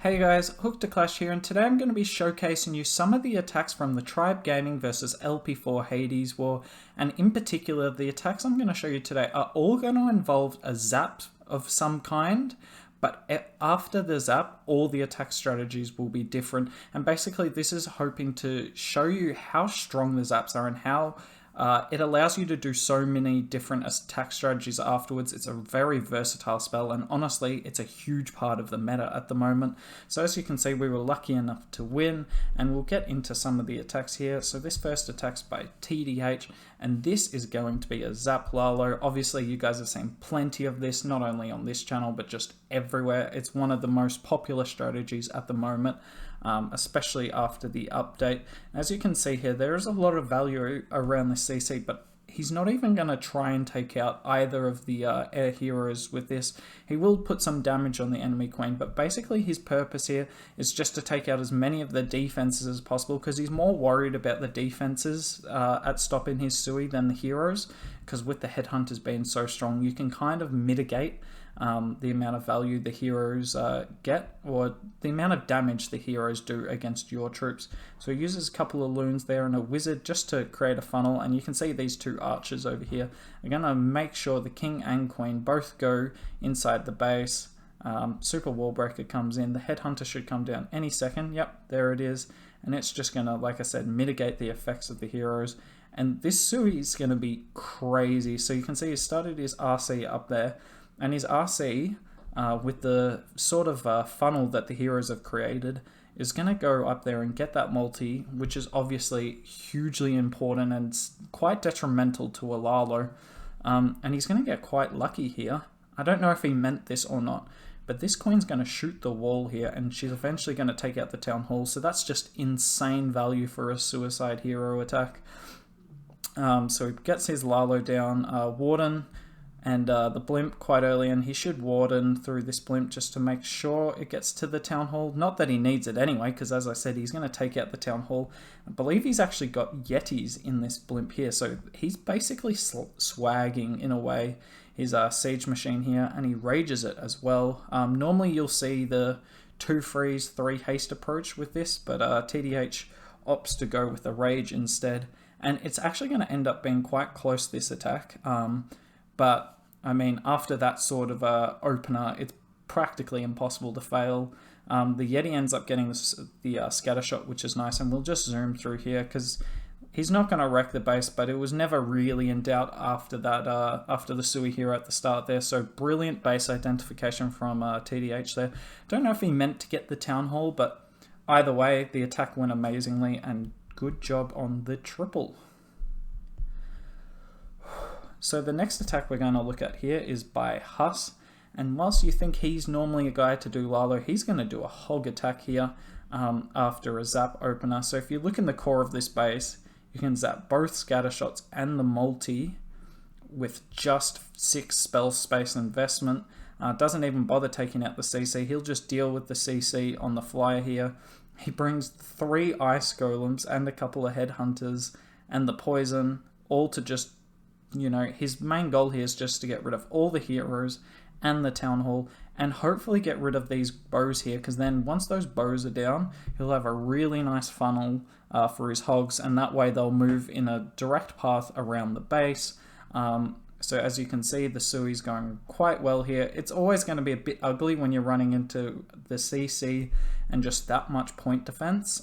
Hey guys, Hook to Clash here, and today I'm going to be showcasing you some of the attacks from the Tribe Gaming versus LP4 Hades War, and in particular the attacks I'm going to show you today are all going to involve a zap of some kind, but after the zap all the attack strategies will be different, and basically this is hoping to show you how strong the zaps are and how it allows you to do so many different attack strategies afterwards. It's a very versatile spell, and honestly, it's a huge part of the meta at the moment. So as you can see, we were lucky enough to win, and we'll get into some of the attacks here. So this first attack's by TDH, and this is going to be a Zap Lalo. Obviously, you guys have seen plenty of this, not only on this channel, but just everywhere. It's one of the most popular strategies at the moment. Especially after the update. As you can see here, there is a lot of value around the CC, but he's not even going to try and take out either of the air heroes with this. He will put some damage on the enemy queen, but basically his purpose here is just to take out as many of the defenses as possible, because he's more worried about the defenses at stopping his Sui than the heroes, because with the headhunters being so strong, you can kind of mitigate the amount of value the heroes get, or the amount of damage the heroes do against your troops. So he uses a couple of loons there and a wizard just to create a funnel, and you can see these two archers over here are going to make sure the king and queen both go inside the base. Super wall breaker comes in, the headhunter should come down any second. Yep, there it is, and it's just going to, like I said, mitigate the effects of the heroes. And this Sui is going to be crazy. So you can see he started his RC up there, and his RC, with the sort of funnel that the heroes have created, is going to go up there and get that multi, which is obviously hugely important and quite detrimental to a Lalo. And he's going to get quite lucky here. I don't know if he meant this or not, but this queen's going to shoot the wall here, and she's eventually going to take out the town hall. So that's just insane value for a suicide hero attack. So he gets his Lalo down, Warden, and the blimp quite early, and he should warden through this blimp just to make sure it gets to the town hall. Not that he needs it anyway, because as I said, he's going to take out the town hall. I believe he's actually got Yetis in this blimp here, so he's basically swagging in a way his siege machine here, and he rages it as well. Normally you'll see the 2 freeze 3 haste approach with this, but TDH opts to go with the rage instead, and it's actually going to end up being quite close, this attack. But I mean, after that sort of opener, it's practically impossible to fail. The Yeti ends up getting the scatter shot, which is nice, and we'll just zoom through here because he's not going to wreck the base, but it was never really in doubt after that, after the Sui hero at the start there. So brilliant base identification from TDH there. Don't know if he meant to get the town hall, but either way, the attack went amazingly, and good job on the triple. So the next attack we're going to look at here is by Huss, and whilst you think he's normally a guy to do Lalo, he's going to do a Hog Attack here after a zap opener. So if you look in the core of this base, you can zap both scatter shots and the multi with just 6 spell space investment. Doesn't even bother taking out the CC, he'll just deal with the CC on the flyer here. He brings 3 ice golems and a couple of headhunters and the poison, all to just, you know, his main goal here is just to get rid of all the heroes and the town hall, and hopefully get rid of these bows here, because then once those bows are down, he'll have a really nice funnel for his hogs, and that way they'll move in a direct path around the base. So as you can see, the Sui's going quite well here. It's always going to be a bit ugly when you're running into the CC and just that much point defense,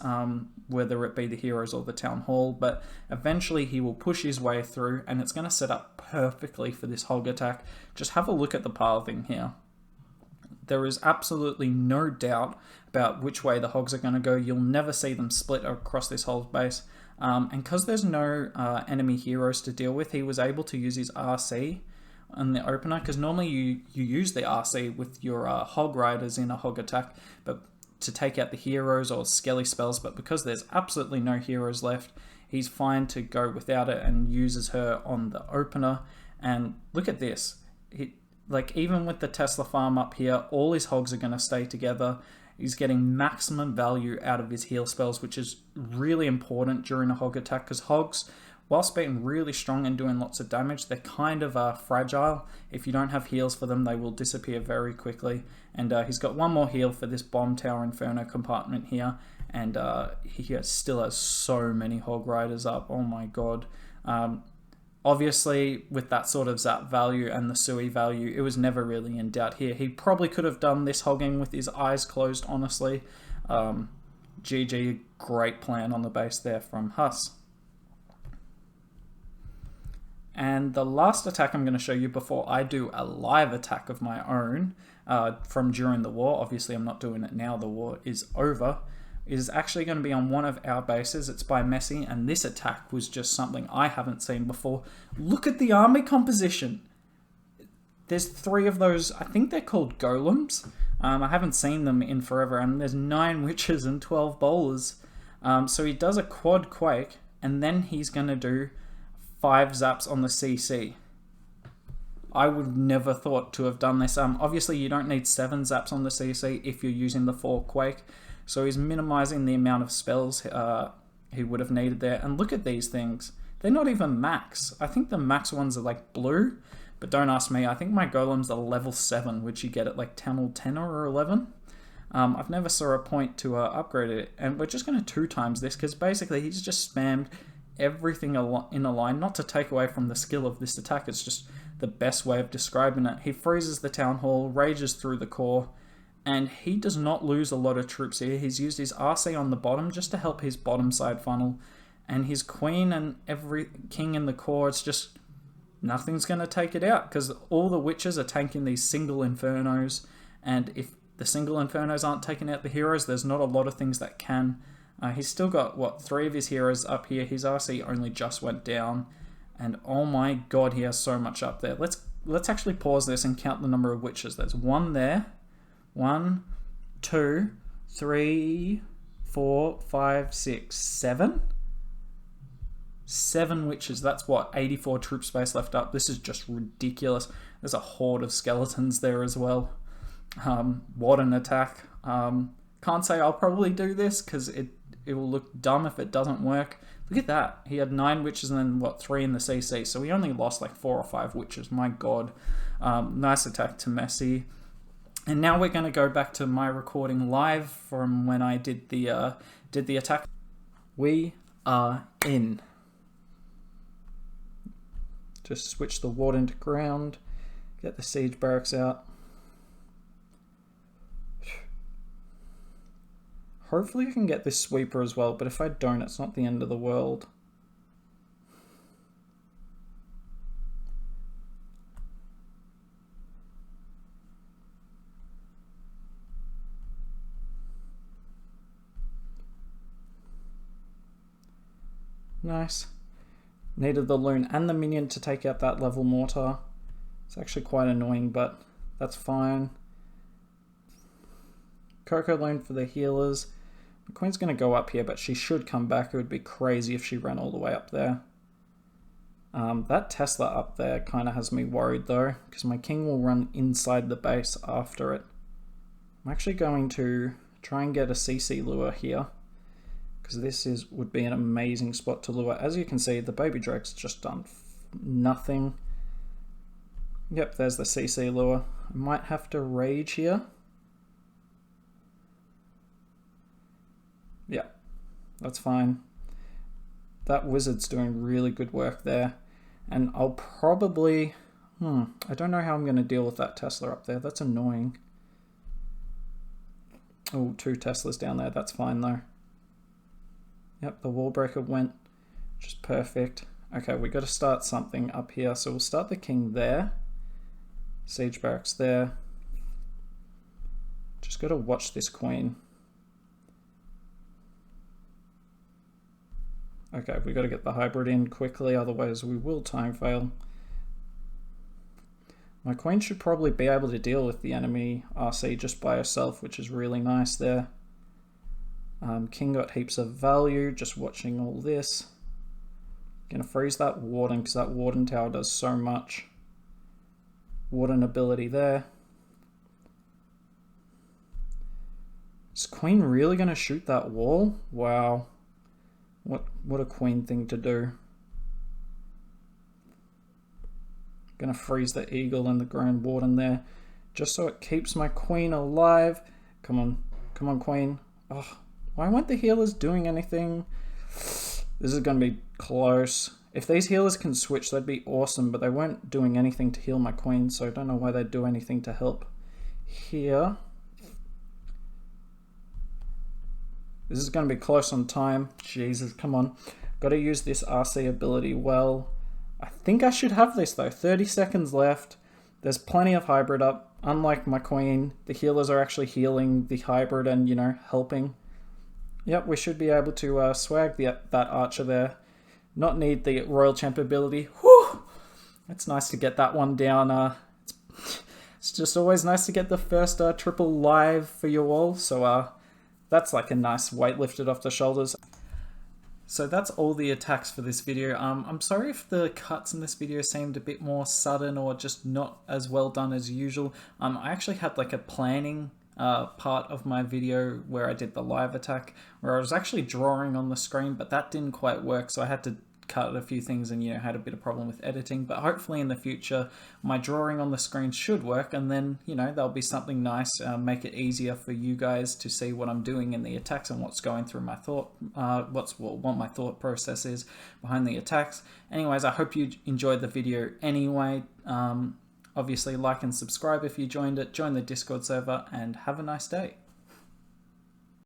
whether it be the heroes or the town hall, but eventually he will push his way through, and it's going to set up perfectly for this Hog Attack. Just have a look at the pathing here. There is absolutely no doubt about which way the hogs are going to go. You'll never see them split across this whole base. And because there's no enemy heroes to deal with, he was able to use his RC on the opener, because normally you use the RC with your hog riders in a Hog Attack, but to take out the heroes or skelly spells, but because there's absolutely no heroes left, he's fine to go without it and uses her on the opener. And look at this. Like, even with the Tesla farm up here, all his hogs are going to stay together. He's getting maximum value out of his heal spells, which is really important during a Hog Attack, because hogs whilst being really strong and doing lots of damage, they're kind of fragile. If you don't have heals for them, they will disappear very quickly. And he's got one more heal for this Bomb Tower Inferno compartment here. And he still has so many Hog Riders up. Oh my god. Obviously, with that sort of Zap value and the Sui value, it was never really in doubt here. He probably could have done this hogging with his eyes closed, honestly. GG, great plan on the base there from Huss. And the last attack I'm going to show you before I do a live attack of my own from during the war, obviously I'm not doing it now, the war is over, is actually going to be on one of our bases. It's by Messi, and this attack was just something I haven't seen before. Look at the army composition. There's 3 of those, I think they're called golems. I haven't seen them in forever, and there's 9 witches and 12 bowlers. So he does a quad quake, and then he's going to do 5 zaps on the CC. I would never thought to have done this. Obviously, you don't need 7 zaps on the CC if you're using the 4 quake. So he's minimizing the amount of spells he would have needed there. And look at these things. They're not even max. I think the max ones are like blue. But don't ask me. I think my golems are level 7, which you get at like 10 or 11. I've never saw a point to upgrade it. And we're just going to 2 times this, because basically he's just spammed everything in a line. Not to take away from the skill of this attack. It's just the best way of describing it. He freezes the town hall, rages through the core. And he does not lose a lot of troops here. He's used his RC on the bottom just to help his bottom side funnel. And his queen and every king in the core, it's just nothing's going to take it out, because all the witches are tanking these single infernos. And if the single infernos aren't taking out the heroes, there's not a lot of things that can. He's still got, what, 3 of his heroes up here. His RC only just went down. And oh my god, he has so much up there. Let's actually pause this and count the number of witches. There's 1 there. 1, 2, 3, 4, 5, 6, 7. 7 witches. That's what, 84 troop space left up. This is just ridiculous. There's a horde of skeletons there as well. What an attack. Can't say I'll probably do this, because it will look dumb if it doesn't work. Look at that. He had 9 witches and then, what, 3 in the CC. So he only lost like 4 or 5 witches. My god. Nice attack to Messi. And now we're going to go back to my recording live from when I did the attack. We are in. Just switch the ward into ground. Get the siege barracks out. Hopefully I can get this sweeper as well, but if I don't, it's not the end of the world. Nice. Needed the loon and the minion to take out that level mortar. It's actually quite annoying, but that's fine. Coco loon for the healers. The queen's going to go up here, but she should come back. It would be crazy if she ran all the way up there. That Tesla up there kind of has me worried though, because my king will run inside the base after it. I'm actually going to try and get a CC lure here, because this would be an amazing spot to lure. As you can see, the baby drake's just done nothing. Yep, there's the CC lure. I might have to rage here. Yeah, that's fine. That wizard's doing really good work there. And I'll probably... I don't know how I'm going to deal with that Tesla up there. That's annoying. Oh, 2 Teslas down there. That's fine though. Yep, the wall breaker went just perfect. Okay, we got to start something up here. So we'll start the king there. Siege barracks there. Just got to watch this queen. Okay, we got to get the hybrid in quickly, otherwise we will time fail. My queen should probably be able to deal with the enemy RC just by herself, which is really nice there. King got heaps of value, just watching all this. Gonna freeze that warden, because that warden tower does so much. Warden ability there. Is queen really gonna shoot that wall? Wow. What a queen thing to do. Gonna freeze the eagle and the Grand Warden there, just so it keeps my queen alive. Come on, queen. Oh, why weren't the healers doing anything? This is gonna be close. If these healers can switch, that'd be awesome, but they weren't doing anything to heal my queen, so I don't know why they'd do anything to help here. This is going to be close on time. Jesus, come on. Got to use this RC ability well. I think I should have this though. 30 seconds left. There's plenty of hybrid up. Unlike my queen, the healers are actually healing the hybrid and, you know, helping. Yep, we should be able to swag that archer there. Not need the Royal Champ ability. Whew! It's nice to get that one down. It's just always nice to get the first triple live for you all. So that's like a nice weight lifted off the shoulders. So that's all the attacks for this video. I'm sorry if the cuts in this video seemed a bit more sudden or just not as well done as usual. I actually had like a planning part of my video where I did the live attack, where I was actually drawing on the screen, but that didn't quite work, so I had to cut a few things and, you know, had a bit of problem with editing. But hopefully in the future my drawing on the screen should work, and then, you know, there'll be something nice, make it easier for you guys to see what I'm doing in the attacks and what's going through my thought, what my thought process is behind the attacks. Anyways, I hope you enjoyed the video anyway. Obviously like and subscribe if you joined it, join the Discord server, and have a nice day.